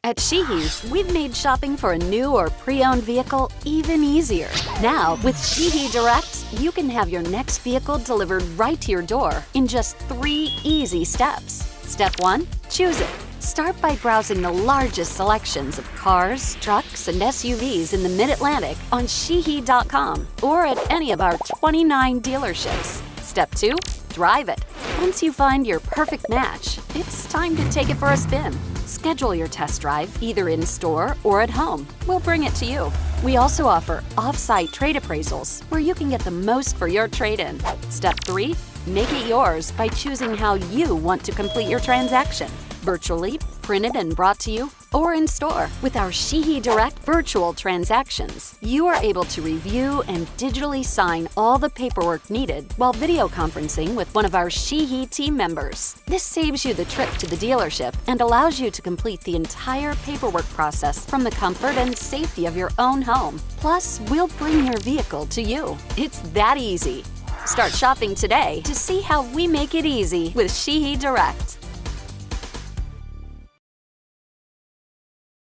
At Sheehy, we've made shopping for a new or pre-owned vehicle even easier. Now, with Sheehy Direct, you can have your next vehicle delivered right to your door in just 3 easy steps. Step 1. Choose it. Start by browsing the largest selections of cars, trucks, and SUVs in the Mid-Atlantic on Sheehy.com or at any of our 29 dealerships. Step 2. Drive it. Once you find your perfect match, it's time to take it for a spin. Schedule your test drive either in-store or at home. We'll bring it to you. We also offer off-site trade appraisals where you can get the most for your trade-in. Step 3. Make it yours by choosing how you want to complete your transaction. Virtually, printed and brought to you, or in store. With our Sheehy Direct virtual transactions, you are able to review and digitally sign all the paperwork needed while video conferencing with one of our Sheehy team members. This saves you the trip to the dealership and allows you to complete the entire paperwork process from the comfort and safety of your own home. Plus, we'll bring your vehicle to you. It's that easy. Start shopping today to see how we make it easy with Sheehy Direct.